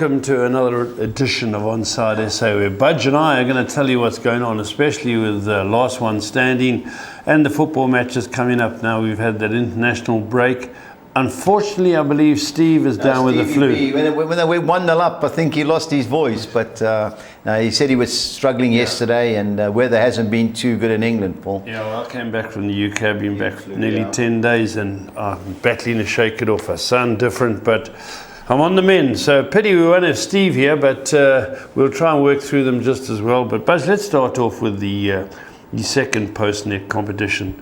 welcome to another edition of Onside SA, where Budge and I are going to tell you what's going on, especially with the last one standing and the football matches coming up. Now we've had that international break. Unfortunately, I believe Steve is down with the flu. When they went 1-0 up, I think he lost his voice, but no, he said he was struggling yesterday, and weather hasn't been too good in England, Paul. Yeah, well, I came back from the UK, I've been back for nearly 10 days, and I'm battling to shake it off. I sound different, but I'm on the mend. So pity we won't have Steve here, but we'll try and work through them just as well. But Buzz, let's start off with the second post-net competition.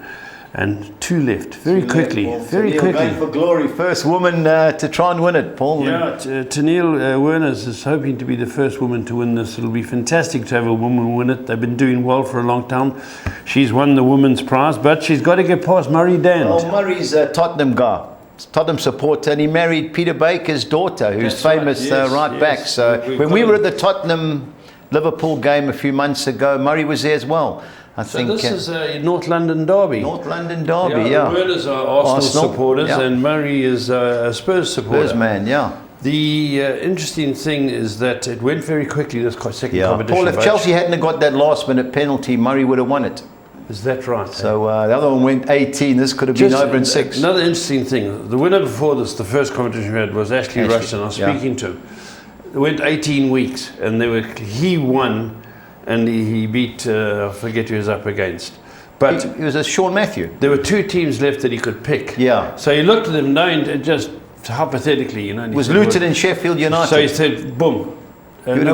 And two left, very quickly. Going for glory, first woman to try and win it, Paul. Yeah, Tennille Werners is hoping to be the first woman to win this. It'll be fantastic to have a woman win it. They've been doing well for a long time. She's won the women's prize, but she's got to get past Murray Dand. Oh, Murray's a Tottenham guy. Tottenham supporter, and he married Peter Baker's daughter, who's famous right back. So when we were at the Tottenham Liverpool game a few months ago, Murray was there as well. I think this is North London derby. North London derby, The Werners are Arsenal supporters, and Murray is a Spurs supporter. Spurs man, yeah. The interesting thing is that it went very quickly, this second competition. Paul, if Chelsea hadn't got that last-minute penalty, Murray would have won it. Is that right? So the other one went 18. This could have been over in 6. Another interesting thing. The winner before this, the first competition we had, was Ashley Rushton. I was speaking to him. It went 18 weeks, and he won. And he beat, I forget who he was up against. But it was a Sean Matthew. There were two teams left that he could pick. Yeah. So he looked at them, knowing just hypothetically, It was Luton and Sheffield United. So he said, boom. Luton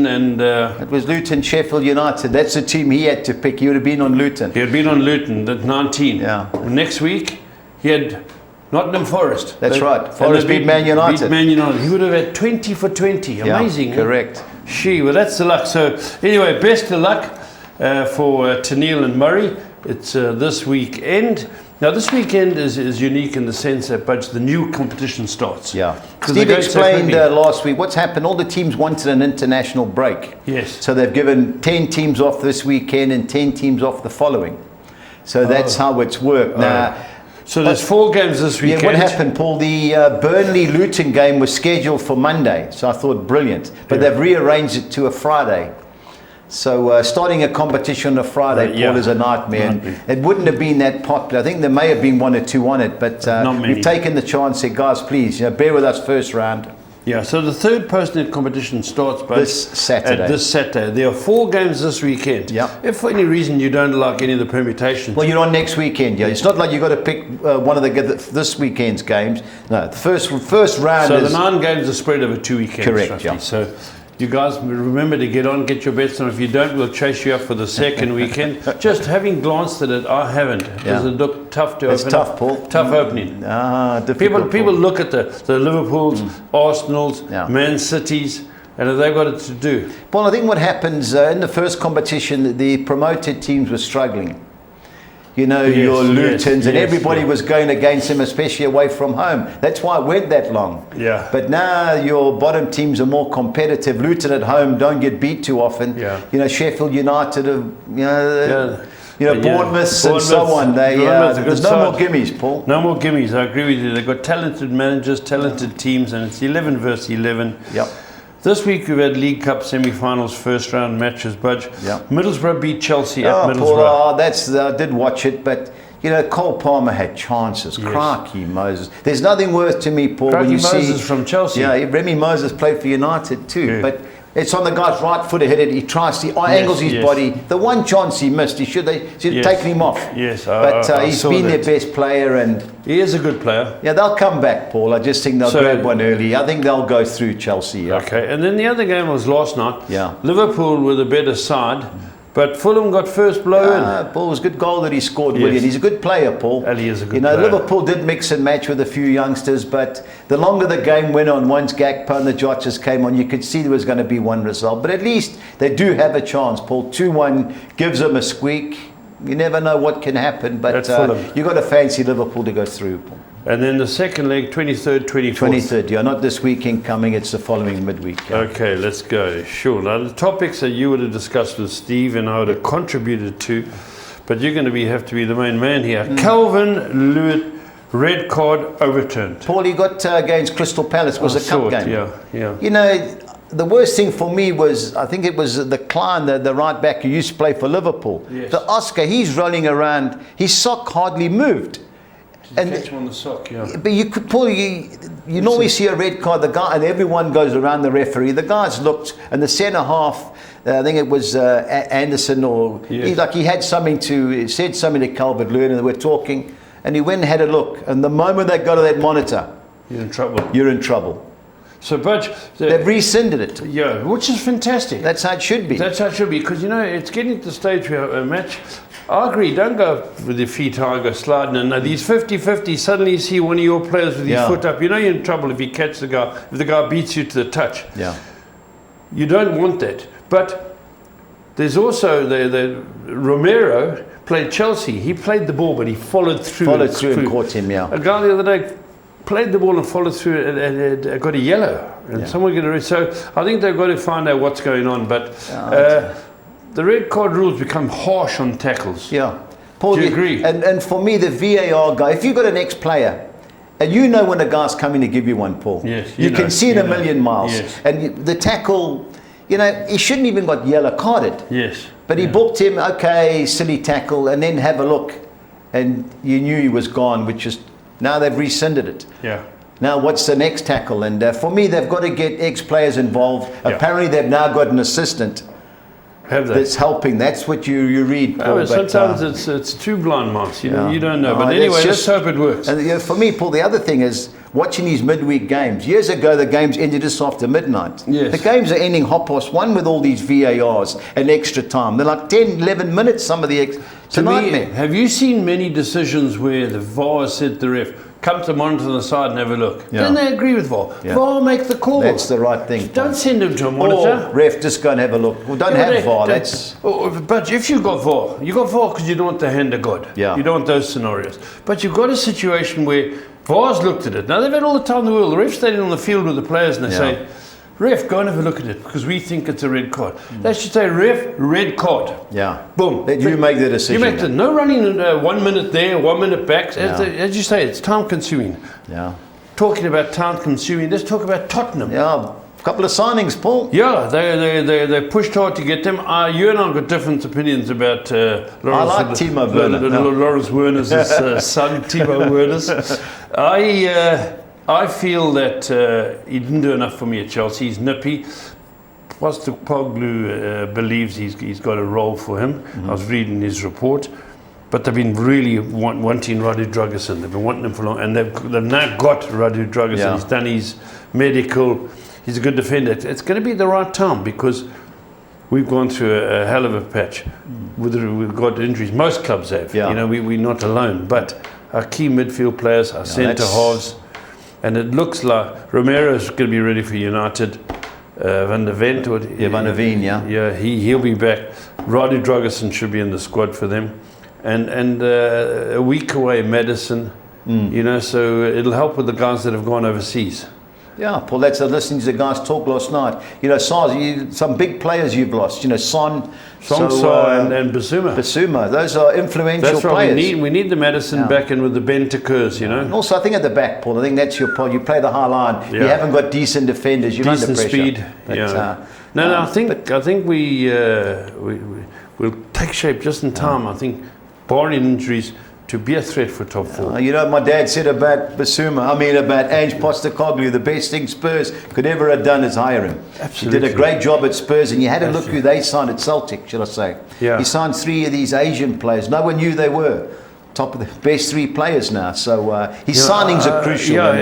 and... it was Luton, Sheffield United. That's the team he had to pick. He would have been on Luton. He had been on Luton at 19. Yeah. Next week, he had Nottingham Forest. That's right. Forest beat Man United. He would have had 20 for 20. Amazing. Yeah, correct. Well, that's the luck. So anyway, best of luck for Tennille and Murray. It's this weekend. Now, this weekend is unique in the sense that the new competition starts. Yeah. Steve explained last week what's happened. All the teams wanted an international break. Yes. So they've given 10 teams off this weekend and 10 teams off the following. So that's how it's worked. Now, so there's 4 games this weekend. Yeah, what happened, Paul? The Burnley-Luton game was scheduled for Monday, so I thought brilliant. But they've rearranged it to a Friday. So starting a competition on a Friday, Paul, is a nightmare. It wouldn't have been that popular. I think there may have been 1 or 2 on it, but we've taken the chance. Said, guys, please, bear with us first round. Yeah, so the third post-net competition starts this Saturday. There are 4 games this weekend. Yeah. If for any reason you don't like any of the permutations... Well, you're on next weekend, It's not like you've got to pick one of this weekend's games. No, the first round is... So the 9 games are spread over 2 weekends. Correct, yeah. So you guys remember to get your bets on. If you don't, we'll chase you up for the second weekend. Just having glanced at it, I haven't. Does it look tough to open? It's tough, Paul. Tough opening. People look at the Liverpools, Arsenals, Man Cities, and have they got it to do? Well, I think what happens in the first competition, the promoted teams were struggling. Your Lutons and everybody was going against them, especially away from home. That's why it went that long. Yeah. But now your bottom teams are more competitive. Luton at home don't get beat too often. Yeah. Sheffield United, Bournemouth and so on. There's no more gimmies, Paul. No more gimmies. I agree with you. They've got talented managers, talented teams, and it's 11 versus 11. Yep. This week we've had League Cup semi-finals, first round matches. Budge. Yep. Middlesbrough beat Chelsea at Middlesbrough. Paul, I did watch it, but Cole Palmer had chances. Yes. Crikey Moses. There's nothing worse to me, Paul, when you Moses from Chelsea. Yeah, Remy Moses played for United too, but it's on the guy's right foot, hit it. He tries to angles his body. The one chance he missed, they should have taken him off. Yes, but he's been their best player, and he is a good player. Yeah, they'll come back, Paul. I just think they'll grab one early. I think they'll go through Chelsea. Okay, and then the other game was last night. Yeah, Liverpool were the better side. But Fulham got first blow in. Paul, it was a good goal that he scored, William. He's a good player, Paul. And he is a good player. Liverpool did mix and match with a few youngsters, but the longer the game went on, once Gakpo and the Jockeys came on, you could see there was going to be one result. But at least they do have a chance, Paul. 2-1 gives them a squeak. You never know what can happen, but you've got to fancy Liverpool to go through, Paul. And then the second leg, 23rd, 24th. 23rd, not this weekend coming, it's the following midweek. Okay, let's go. Sure. Now, the topics that you would have discussed with Steve and I would have contributed to, but you're going to have to be the main man here. Calvin red card overturned. Paul, he got against Crystal Palace, was a cup game. Yeah. You know, the worst thing for me was, I think it was the Klein, the right back who used to play for Liverpool. Yes. The Oscar, he's rolling around, his sock hardly moved. And catch him on the sock, yeah. But you could, Paul, you normally see a red card, the guy, and everyone goes around the referee. The guys looked, and the centre half, I think it was Anderson, or he had something he said something to Calvert-Lewin, and they were talking, and he went and had a look. And the moment they got to that monitor, you're in trouble. You're in trouble. So, Budge, they've rescinded it. Yeah, which is fantastic. That's how it should be. That's how it should be, because you know it's getting to the stage where a match. I agree. Don't go with your feet high, go sliding. And these 50-50, suddenly you see one of your players with his foot up. You know you're in trouble if you catch the guy. If the guy beats you to the touch. Yeah. You don't want that. But there's also the Romero played Chelsea. He played the ball, but he followed through. And caught him. Yeah. A guy the other day played the ball and followed through and got a yellow. And someone got a red. So I think they've got to find out what's going on. But the red card rules become harsh on tackles. Yeah. Paul, do you agree? And for me, the VAR guy, if you've got an ex-player, and you know when a guy's coming to give you one, Paul. Yes. You can see it a million miles. Yes. And the tackle, you know, he shouldn't even got yellow carded. Yes. But he booked him, okay, silly tackle, and then have a look. And you knew he was gone, which is, now they've rescinded it. Yeah. Now, what's the next tackle? And for me, they've got to get ex-players involved. Yeah. Apparently, they've now got an assistant that's helping. That's what you read, Paul. Oh, sometimes it's too blind, Marks. You know, you don't know. But anyway, let's hope it works. And for me, Paul, the other thing is watching these midweek games. Years ago, the games ended just after midnight. Yes. The games are ending 1:30 with all these VARs and extra time. They're like 10, 11 minutes, some of the It's a nightmare. Have you seen many decisions where the VAR said to the ref, come to monitor on the side and have a look? Yeah. Then they agree with VAR. Yeah. VAR make the call. That's the right thing. Don't send them to a monitor. Or ref, just go and have a look. Well, don't have VAR. But if you got VAR because you don't want the hand of God. Yeah. You don't want those scenarios. But you've got a situation where VAR's looked at it. Now, they've had all the time in the world. The ref's standing on the field with the players and they say, ref, go and have a look at it because we think it's a red card. They should say, ref, red card. Yeah. Boom. You make the decision. You make the, no running 1 minute there, 1 minute back. As you say, it's time consuming. Yeah. Talking about time consuming, let's talk about Tottenham. Yeah. Couple of signings, Paul. Yeah, they pushed hard to get them. You and I got different opinions about Lawrence. I like Timo Werner. Lawrence Werner's son, Timo Werner's. I feel that he didn't do enough for me at Chelsea. He's nippy. Postecoglou believes he's got a role for him. I was reading his report. But they've been really wanting Radu Dragusin. They've been wanting him for long. And they've now got Radu Dragusin. Yeah. He's done his medical. He's a good defender. It's going to be the right time because we've gone through a hell of a patch. We've got injuries. Most clubs have. Yeah. You know, we're not alone. But our key midfield players, our centre halves, and it looks like Romero's going to be ready for United. Van der Ven. Van der Ven, Yeah, he'll be back. Radu Dragusin should be in the squad for them. And a week away, Madison. You know, so it'll help with the guys that have gone overseas. Yeah, Paul, that's listening to the guys talk last night. You know, some big players you've lost. You know, Son and Basuma. Basuma, those are influential players. We need the Madison back in with the Bentacurs, you know. And also, I think at the back, Paul, I think that's your point. You play the high line. You haven't got decent defenders. You're under pressure. Speed. But, No, I think we'll take shape just in time. I think, barring injuries, to be a threat for top four. You know what my dad said about about Ange Postecoglou, the best thing Spurs could ever have done is hire him. Absolutely. He did a great job at Spurs, and you had to look who they signed at Celtic, shall I say. Yeah. He signed 3 of these Asian players. No one knew they were. Top of the best 3 players now. So his signings are crucial.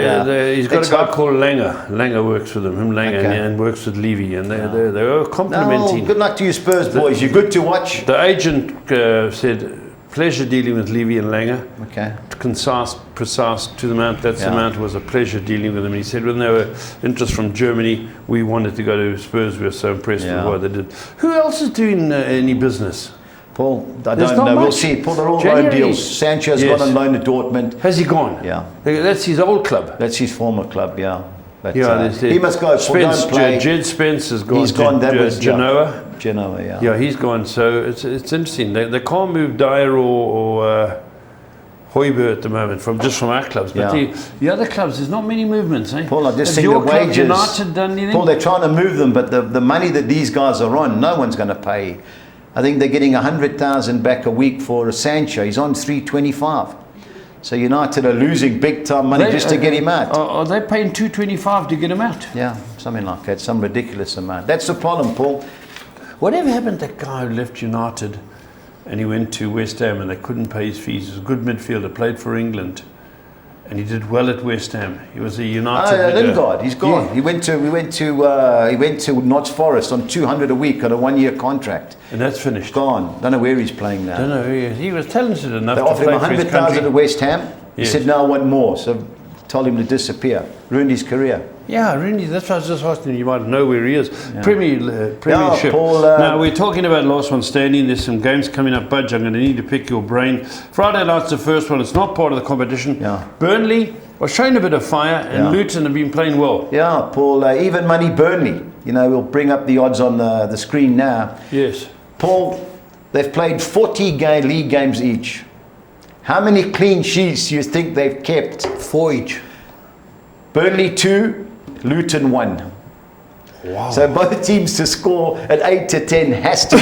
He's got a guy called Langer. Langer works with him. And works with Levy, and they're complementing. Good luck to you Spurs boys. You're good to watch. The agent said, pleasure dealing with Levy and Langer. Okay. Precise to the amount. That's the amount. Was a pleasure dealing with them. And he said when there were interest from Germany, we wanted to go to Spurs. We were so impressed with what they did. Who else is doing any business? Paul, I don't know. We'll see. Paul, they're all loan deals. Sancho's gone on loan to Dortmund. Has he gone? Yeah. That's his old club. That's his former club, yeah. But, he must go. Jed Spence has gone. He's gone. That was Genoa. Genoa, yeah, he's gone. So it's interesting. They can't move Dyer or Hoiberg at the moment from our clubs, but the other clubs, there's not many movements. Eh? Paul, I just think the wages. United done anything? Paul, they're trying to move them, but the money that these guys are on, no one's going to pay. I think they're getting 100,000 back a week for Sancho. He's on 325. So United are losing big time money just to get him out. Are they paying 225 to get him out? Yeah, something like that, some ridiculous amount. That's the problem, Paul. Whatever happened to that guy who left United and he went to West Ham and they couldn't pay his fees? He was a good midfielder, played for England, and he did well at West Ham. He was a United. Lingard, he's gone. Yeah. He went to Notts Forest on 200 a week on a 1-year contract. And that's finished. Gone. Don't know where he's playing now. Don't know who he is. He was talented enough they to offered play him 100,000 at West Ham. He said, "No, I want more." So told him to disappear. Ruined his career. Yeah, really. That's why I was just asking. You might know where he is. Yeah. Premiership. Yeah, Paul, now we're talking about last one standing. There's some games coming up. Budge, I'm going to need to pick your brain. Friday night's the first one. It's not part of the competition. Yeah. Burnley was showing a bit of fire, and Luton have been playing well. Yeah, Paul. Even money Burnley. We'll bring up the odds on the screen now. Yes. Paul, they've played 40 league games each. How many clean sheets do you think they've kept? 4 each. Burnley 2, Luton 1. Wow. So both teams to score at 8 to 10 has to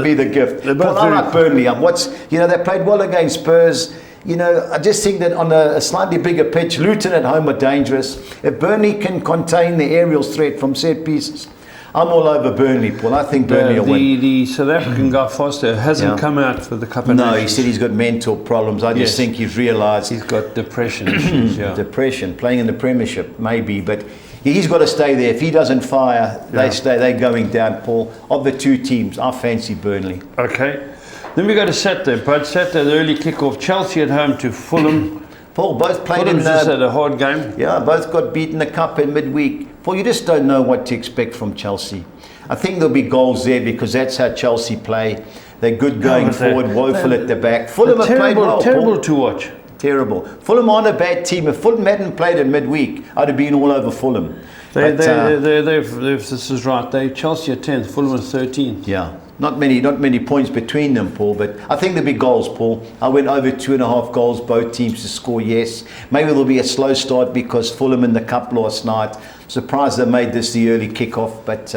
be the gift. Well, I like Burnley. They played well against Spurs. I just think that on a slightly bigger pitch, Luton at home are dangerous. If Burnley can contain the aerial threat from set pieces, I'm all over Burnley, Paul. I think Burnley will win. The South African guy Foster hasn't come out for the Cup of Nations. No, he said he's got mental problems. I just think he's realised he's got depression issues. Depression, playing in the Premiership, maybe, but he's got to stay there. If he doesn't fire, they're going down, Paul. Of the two teams, I fancy Burnley. Okay. Then we go to Saturday, but Saturday, the early kick-off. Chelsea at home to Fulham. Paul, both played Fulham's just had a hard game. Yeah, both got beaten the cup in midweek. Paul, you just don't know what to expect from Chelsea. I think there'll be goals there because that's how Chelsea play. They're good going forward, woeful at the back. Fulham have played well, terrible Paul. To watch. Terrible. Fulham aren't a bad team. If Fulham hadn't played in midweek, I'd have been all over Fulham. This is right. Chelsea are 10th, Fulham are 13th. Yeah. Not many points between them, Paul, but I think there'll be goals, Paul. I went over 2.5 goals, both teams to score, yes. Maybe there'll be a slow start because Fulham in the cup last night. Surprised they made this the early kickoff, but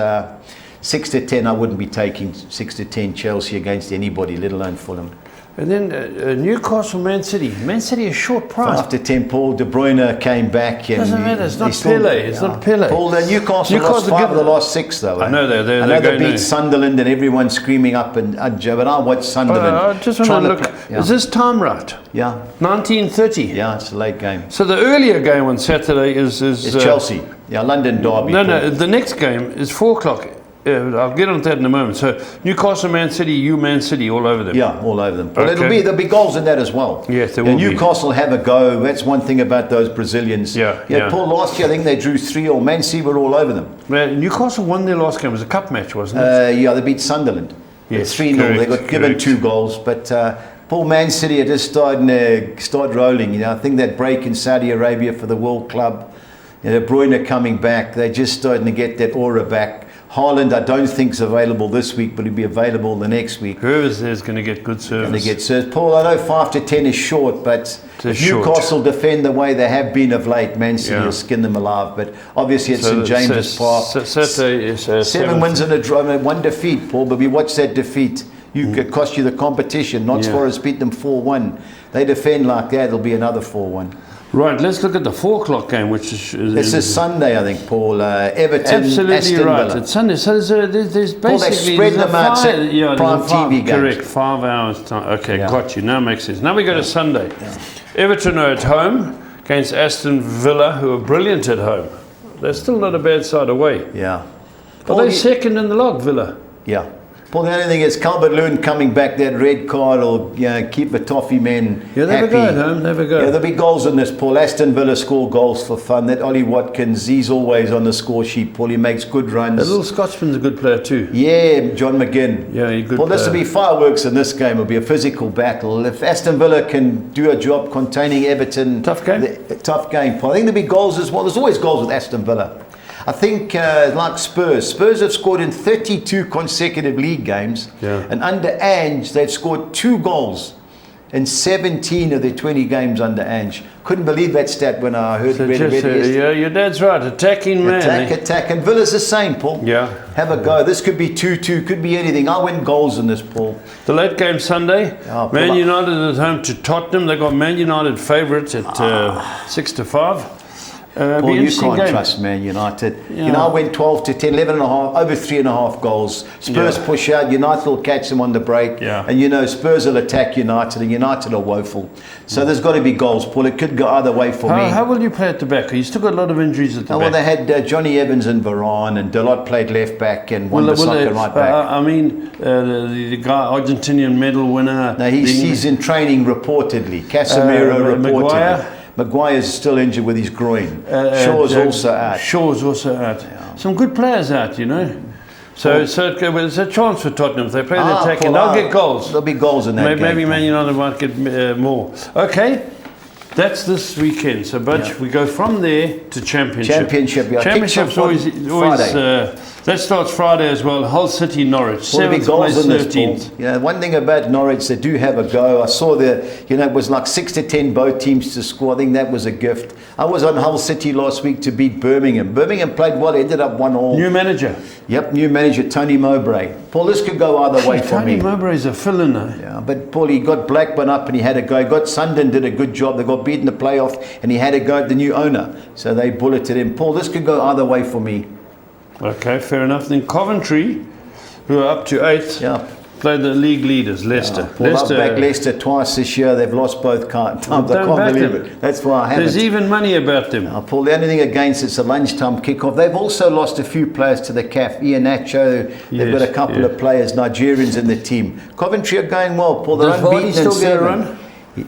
6 to 10, I wouldn't be taking 6 to 10 Chelsea against anybody, let alone Fulham. And then Newcastle, Man City. Man City is short price. 5 to 10, Paul. De Bruyne came back. And doesn't matter. It's not Pele. It's not Pele. Paul, Newcastle lost 5 of the last 6, though. I know they beat Sunderland and everyone's screaming up and but I watched Sunderland. I just want to look. Is this time right? Yeah. 19:30. Yeah, it's a late game. So the earlier game on Saturday is Chelsea. Yeah, London derby. No. The next game is 4 o'clock. I'll get on to that in a moment. So Newcastle, Man City, Man City, all over them. Yeah, all over them. But there'll be goals in that as well. Yes, there will be. Newcastle have a go. That's one thing about those Brazilians. Yeah. Paul, last year I think they drew 3-3. Man City were all over them. Well, Newcastle won their last game. It was a cup match, wasn't it? Yeah, they beat Sunderland. Yes, 3-0. They got given 2 goals, but Paul, Man City are just starting to start rolling. I think that break in Saudi Arabia for the World Club, De Bruyne coming back, they're just starting to get that aura back. Haaland, I don't think is available this week, but he'll be available the next week. Whoever's there is going to get good service. Paul, I know 5 to 10 is short, but if Newcastle defend the way they have been of late, Man City will skin them alive. But obviously it's St James's Park. Saturday is 7 wins and a draw, 1 defeat, Paul, but we watched that defeat. It cost you the competition. Notts Forest beat them 4-1. They defend like that, it'll be another 4-1. Right, let's look at the 4 o'clock game, which is... This is Sunday, I think, Paul. Everton, absolutely Aston right. Villa. It's Sunday, so there's basically... Paul, they spread them out, prime TV games. Correct, 5 hours time. Okay, got you. Now makes sense. Now we go to Sunday. Everton are at home against Aston Villa, who are brilliant at home. They're still not a bad side away. Yeah. But they're second in the log, Villa. Yeah. Paul, the only thing is Calvert-Lewin coming back, that red card will keep the toffee men happy. They have a go at home, they have a go. Yeah, there'll be goals in this, Paul. Aston Villa score goals for fun. That Ollie Watkins, he's always on the score sheet, Paul. He makes good runs. The little Scotsman's a good player too. Yeah, John McGinn. Yeah, he's good Paul, player. this will be fireworks in this game. It'll be a physical battle. If Aston Villa can do a job containing Everton... Tough game. Tough game, Paul. I think there'll be goals as well. There's always goals with Aston Villa. I think like Spurs have scored in 32 consecutive league games, and under Ange they've scored 2 goals in 17 of their 20 games under Ange. Couldn't believe that stat when I heard So read it yesterday. yeah, your dad's right. Attacking man. Attack. And Villa's the same, Paul. Yeah. Have a go. This could be 2-2, could be anything. I win goals in this, Paul. The late game Sunday, Oh, Man United at home to Tottenham. They got Man United favourites at 6-5. Paul, you can't trust Man United. Yeah. You know, I went 12-10, 11.5, over 3.5 goals. Spurs push out, United will catch them on the break. Yeah. And you know, Spurs will attack United, and United are woeful. So there's got to be goals, Paul. It could go either way for me. How will you play at the back? You still got a lot of injuries at the back. Well, they had Johnny Evans and Varane, and Delot played left back, and Wan-Bissaka right back. I mean, the guy, Argentinian medal winner. No, he's in training reportedly. Casemiro reportedly. Maguire's still injured with his groin. Shaw's also out. Shaw's also out. Yeah. Some good players out, you know. So it's a chance for Tottenham. If they play the attack, and they'll get goals. There'll be goals in that game. Maybe Man United might get more. Okay. That's this weekend. So, Butch, we go from there to Championship. Championship's always that starts Friday as well. Hull City, Norwich, 7th place, 13th. Yeah, one thing about Norwich, they do have a go. I saw it was like 6-10 both teams to score. I think that was a gift. I was on Hull City last week to beat Birmingham. Birmingham played well, ended up 1-1. New manager. Yep, new manager, Tony Mowbray. Paul, this could go either way for me. Tony Mowbray's a fill-in. Yeah, but Paul, he got Blackburn up and he had a go. He got Sunderland, did a good job. They got beaten in the playoff and he had a go at the new owner. So they bulleted him. Paul, this could go either way for me. Okay, fair enough. Then Coventry, who are up to 8th, play the league leaders, Leicester. Paul, I've backed Leicester twice this year. They've lost both times. I can't believe it. That's why I haven't. There's even money about them. Paul, the only thing against it's a lunchtime kickoff. They've also lost a few players to the CAF. Iheanacho, they've got a couple of players, Nigerians in the team. Coventry are going well, Paul. They're unbeaten still get a run? He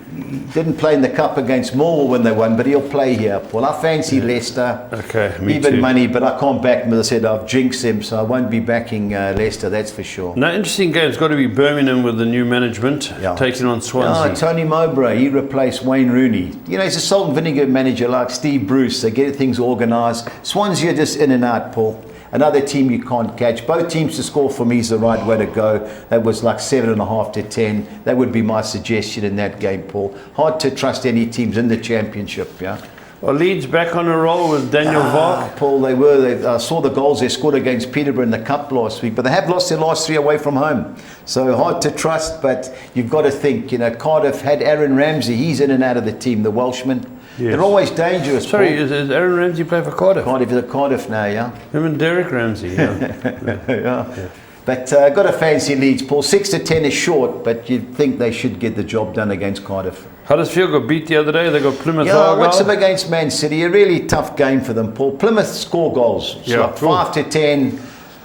didn't play in the cup against Millwall when they won, but he'll play here, Paul. I fancy Leicester. Okay, me even too. Money, but I can't back them. As I said, I've jinxed them, so I won't be backing Leicester, that's for sure. No, interesting game. It's got to be Birmingham with the new management taking on Swansea. Tony Mowbray, he replaced Wayne Rooney. You know, he's a salt and vinegar manager like Steve Bruce. They get things organised. Swansea are just in and out, Paul. Another team you can't catch. Both teams to score for me is the right way to go. That was like 7.5-10. That would be my suggestion in that game, Paul. Hard to trust any teams in the Championship, yeah. Well, Leeds back on a roll with Daniel Vark. Paul, I saw the goals they scored against Peterborough in the Cup last week, but they have lost their last 3 away from home. So hard to trust, but you've got to think, you know, Cardiff had Aaron Ramsey. He's in and out of the team, the Welshman. Yes. They're always dangerous. Sorry, Paul. is Aaron Ramsey play for Cardiff? Cardiff is a Cardiff now, yeah. Him and Derek Ramsey, yeah. But got a fancy Leeds, Paul. 6-10 is short, but you'd think they should get the job done against Cardiff. Huddersfield got beat the other day. They got Plymouth Argyle. What's them against Man City? A really tough game for them, Paul. Plymouth score goals. It's like 5-10,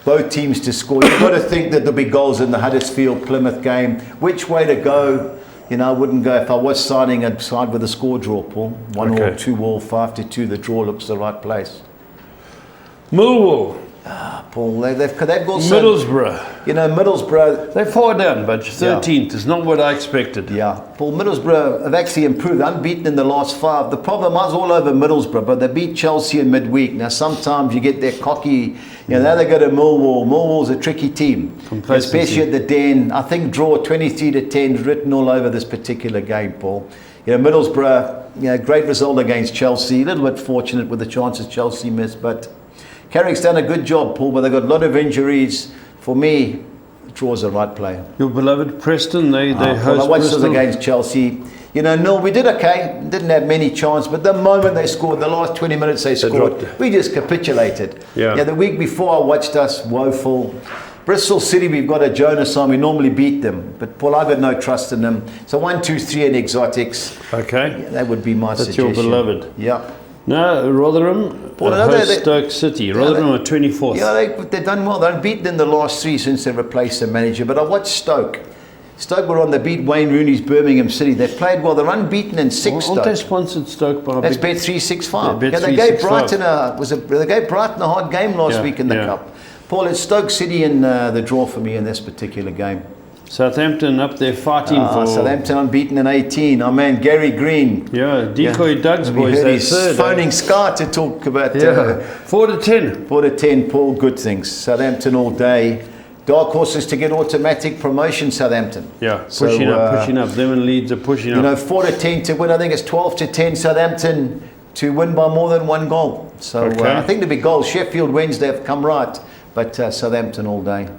both teams to score. You've got to think that there'll be goals in the Huddersfield-Plymouth game. Which way to go? You know, I wouldn't go, if I was siding, I'd side with a score draw, Paul. 1-1, 2-1, 5-2. The draw looks the right place. Millwall. Paul, they've got Middlesbrough. You know, Middlesbrough. They're far down, but 13th is not what I expected. Yeah. Paul, Middlesbrough have actually improved. Unbeaten in the last 5. The problem, I was all over Middlesbrough, but they beat Chelsea in midweek. Now, sometimes you get their cocky. You know, now they go to Millwall. Millwall's a tricky team, especially at the Den. I think draw 23-10 is written all over this particular game, Paul. You know, Middlesbrough, you know, great result against Chelsea. A little bit fortunate with the chances Chelsea missed, but Carrick's done a good job, Paul, but they've got a lot of injuries. For me, the draw's the right play. Your beloved Preston, they host I watched Bristol. us against Chelsea. You know, we did okay. Didn't have many chances, but the moment they scored, the last 20 minutes they scored, we just capitulated. Yeah, the week before I watched us, woeful. Bristol City, we've got a Jonas on. We normally beat them, but Paul, I've got no trust in them. So 1, 2, 3 and exotics. Okay. Yeah, that would be my suggestion. That's your beloved. Yeah. No, Rotherham, host Stoke City. Rotherham are 24th. Yeah, they've done well. They're beaten in the last 3 since they replaced the manager. But I watched Stoke. Stoke were on the beat Wayne Rooney's Birmingham City. They played well. They're unbeaten in 6. Aren't they sponsored Stoke by? That's Bet 365. Yeah, they gave Brighton a hard game last week in the cup. Paul, it's Stoke City in the draw for me in this particular game. Southampton up there fighting for... Southampton unbeaten in 18. Our man Gary Green. Yeah, Decoy Doug's boys. He's phoning Sky to talk about... 4-10. 4-10, Paul, good things. Southampton all day. Dark horses to get automatic promotion, Southampton. Yeah, So, pushing up. Them and Leeds are pushing up. You know, 4 to 10 to win. I think it's 12 to 10 Southampton to win by more than 1 goal. So I think there'll be goals. Sheffield Wednesday have come right, but Southampton all day.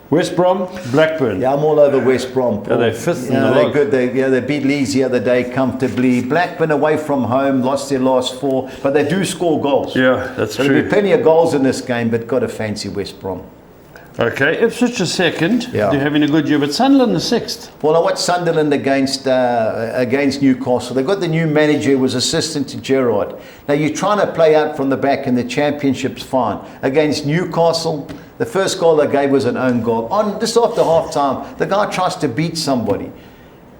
West Brom, Blackburn. Yeah, I'm all over West Brom. Yeah, they're fifth in the they're log. good. They beat Leeds the other day comfortably. Blackburn away from home, lost their last 4, but they do score goals. Yeah, that's So true. there'll be plenty of goals in this game, but got to fancy West Brom. Okay, Ipswich a second. Yeah. They're having a good year, but Sunderland the sixth. Well, I watched Sunderland against Newcastle. They got the new manager who was assistant to Gerrard. Now you're trying to play out from the back in the Championship's fine. Against Newcastle, the first goal they gave was an own goal. Just after half time, the guy tries to beat somebody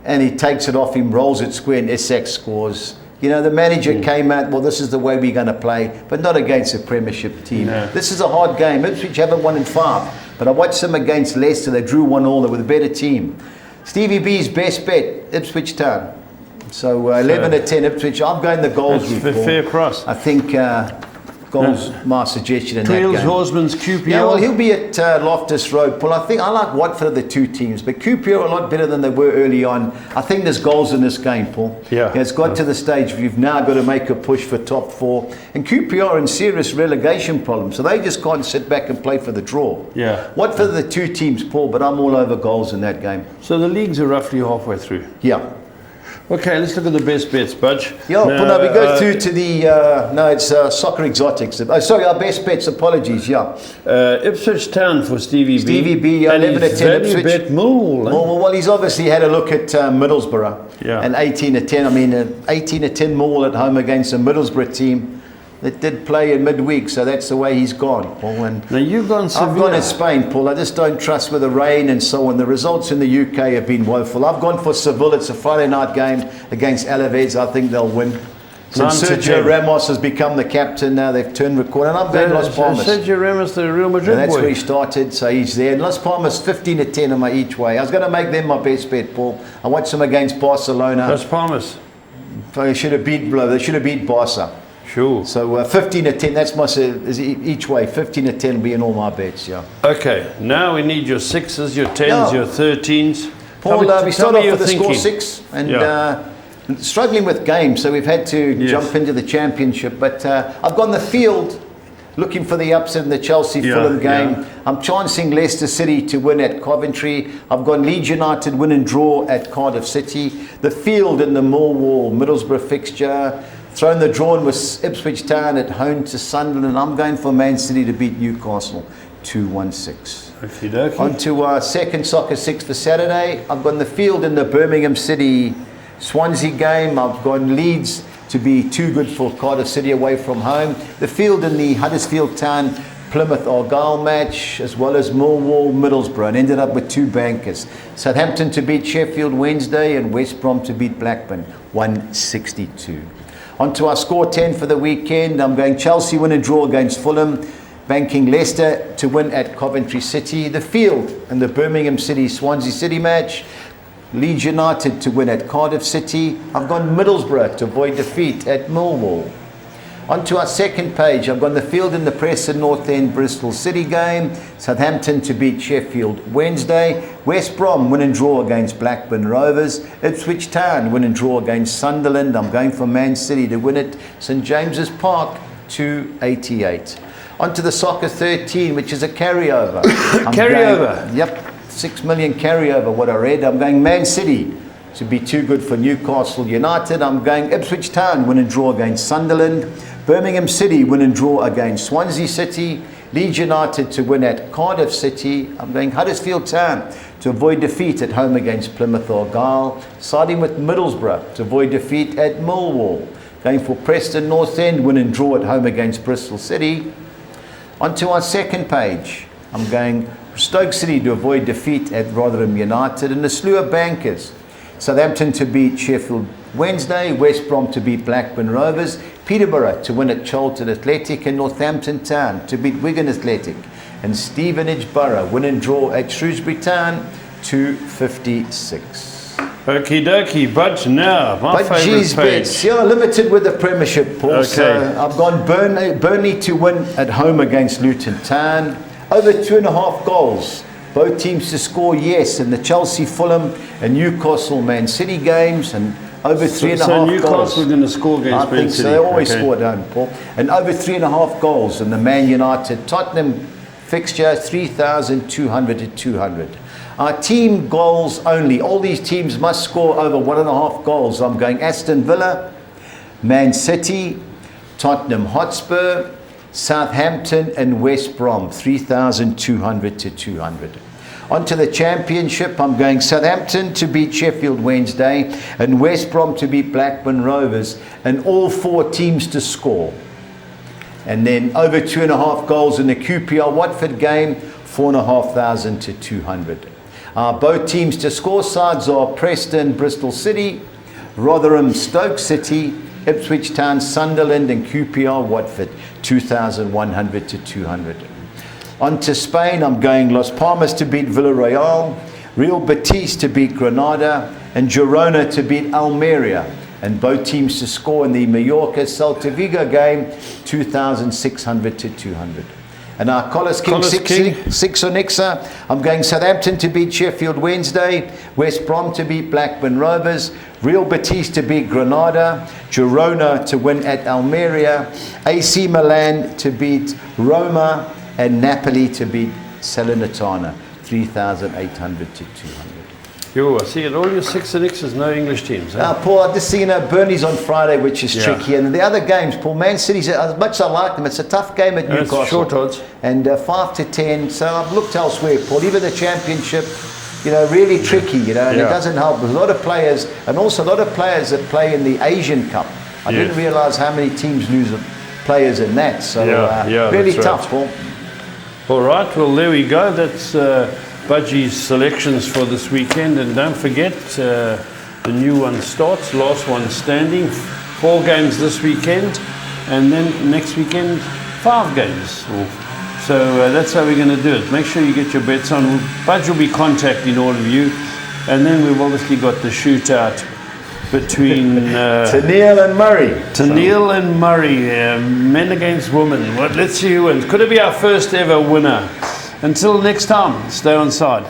and he takes it off him, rolls it square, and Essex scores. You know, the manager came out, well, this is the way we're going to play, but not against a Premiership team. No. This is a hard game. Ipswich haven't won in 5, but I watched them against Leicester. They drew 1-1. They were the better team. Stevie B's best bet, Ipswich Town. So 11 to 10 Ipswich. I'm going the goals That's route. fair cross. I think goals, my suggestion in that Tweels, game. Horsman's, QPR. Yeah, well, he'll be at Loftus Road. Paul, I like Watford, the 2 teams, but QPR are a lot better than they were early on. I think there's goals in this game, Paul. Yeah. It's got to the stage where you've now got to make a push for top 4. And QPR are in serious relegation problems, so they just can't sit back and play for the draw. Yeah. Watford are the 2 teams, Paul, but I'm all over goals in that game. So the leagues are roughly halfway through. Yeah. Okay, let's look at the best bets, Budge. Yeah, Paul, we go through to the, it's Soccer Exotics. Oh, sorry, our best bets, apologies, yeah. Ipswich Town for Stevie B. Stevie B, and 11 to 10 value Ipswich. bet Millwall. Well, he's obviously had a look at Middlesbrough. Yeah. And 18 to 10. I mean, 18 to 10 Millwall at home against a Middlesbrough team that did play in midweek, so that's the way he's gone, Paul. And Now you've gone Sevilla. I've gone in Spain, Paul. I just don't trust with the rain and so on. The results in the UK have been woeful. I've gone for Seville. It's a Friday night game against Alaves. I think they'll win. Since 9 to Sergio 10. Ramos has become the captain now, they've turned record. And I'm going Las Palmas. Sergio Ramos, the Real Madrid And that's boy. where he started, so he's there. And Las Palmas, 15 to 10 on my each way. I was going to make them my best bet, Paul. I watched them against Barcelona. Las Palmas. They should have beat Barca. Sure. So 15 to 10, that's my each way. 15 to 10 being all my bets, yeah. Okay, now we need your 6s, your 10s, Yeah. your 13s. Paul, we start off with the score 6 and Yeah. struggling with games, so we've had to jump into the Championship. But I've gone the field looking for the upset in the Chelsea-Fulham game. Yeah. I'm chancing Leicester City to win at Coventry. I've gone Leeds United win and draw at Cardiff City. The field in the Millwall-Middlesbrough fixture. Thrown the drawn with Ipswich Town at home to Sunderland. I'm going for Man City to beat Newcastle 2-1-6. Okie dokie. On to our second soccer 6 for Saturday. I've gone the field in the Birmingham City Swansea game. I've gone Leeds to be too good for Cardiff City away from home. The field in the Huddersfield Town Plymouth Argyle match, as well as Millwall Middlesbrough, and ended up with 2 bankers. Southampton to beat Sheffield Wednesday and West Brom to beat Blackburn 162. On to our score 10 for the weekend. I'm going Chelsea win and draw against Fulham, banking Leicester to win at Coventry City. The field in the Birmingham City Swansea City match, Leeds United to win at Cardiff City. I've gone Middlesbrough to avoid defeat at Millwall. On to our second page, I've gone the field in the Preston North End Bristol City game, Southampton to beat Sheffield Wednesday, West Brom win and draw against Blackburn Rovers, Ipswich Town win and draw against Sunderland. I'm going for Man City to win at St James's Park 288. On to the soccer 13, which is a carryover. Yep, 6 million carryover, what I read. I'm going Man City to be too good for Newcastle United. I'm going Ipswich Town win and draw against Sunderland, Birmingham City win and draw against Swansea City, Leeds United to win at Cardiff City. I'm going Huddersfield Town to avoid defeat at home against Plymouth Argyle, siding with Middlesbrough to avoid defeat at Millwall. Going for Preston North End win and draw at home against Bristol City. On to our second page, I'm going Stoke City to avoid defeat at Rotherham United, and a slew of bankers. Southampton to beat Sheffield Wednesday, West Brom to beat Blackburn Rovers, Peterborough to win at Charlton Athletic, and Northampton Town to beat Wigan Athletic, and Stevenage Borough win and draw at Shrewsbury Town 256. Okie dokie, Budge now, my favourite page. Yeah, limited with the Premiership, Paul. Okay. So I've gone Burnley to win at home against Luton Town. Over 2.5 goals. Both teams to score, yes. And the Chelsea, Fulham, and Newcastle, Man City games, and over 3.5 so goals. Newcastle are going to score against Man City. So they always score at home, Paul. And over 3.5 goals. And the Man United Tottenham fixture, 3,200 to 200. Our team goals only. All these teams must score over 1.5 goals. I'm going Aston Villa, Man City, Tottenham Hotspur, Southampton, and West Brom, 3,200 to 200. On to the championship, I'm going Southampton to beat Sheffield Wednesday and West Brom to beat Blackburn Rovers, and all 4 teams to score. And then over 2.5 goals in the QPR Watford game, 4,500 to 200. Both teams to score sides are Preston, Bristol City, Rotherham, Stoke City, Ipswich Town, Sunderland, and QPR Watford, 2,100 to 200. On to Spain, I'm going Las Palmas to beat Villarreal, Real Betis to beat Granada, and Girona to beat Almeria. And both teams to score in the Mallorca-Celta Vigo game, 2,600 to 200. And our Collis King, six or Nixa, I'm going Southampton to beat Sheffield Wednesday, West Brom to beat Blackburn Rovers, Real Betis to beat Granada, Girona to win at Almeria, AC Milan to beat Roma, and Napoli to beat Salernitana, 3,800 to 200. Yo, I see it. All your 6 and X's, no English teams. Eh? Paul, I've just seen Burnley's on Friday, which is tricky. And the other games, Paul, Man City's, as much as I like them, it's a tough game at Newcastle. It's short odds. And 5 to 10. So I've looked elsewhere, Paul. Even the championship, really tricky, and it doesn't help. There's a lot of players, and also a lot of players that play in the Asian Cup. I didn't realise how many teams lose players in that. So really tough, Paul. All right, well, there we go. That's Budgie's selections for this weekend. And don't forget, the new one starts, last one standing. 4 games this weekend, and then next weekend, 5 games. So that's how we're going to do it. Make sure you get your bets on. Budge will be contacting all of you. And then we've obviously got the shootout between Tennille and Murray. Tennille and Murray, men against women. Let's see who wins. Could it be our first ever winner? Until next time, stay on side.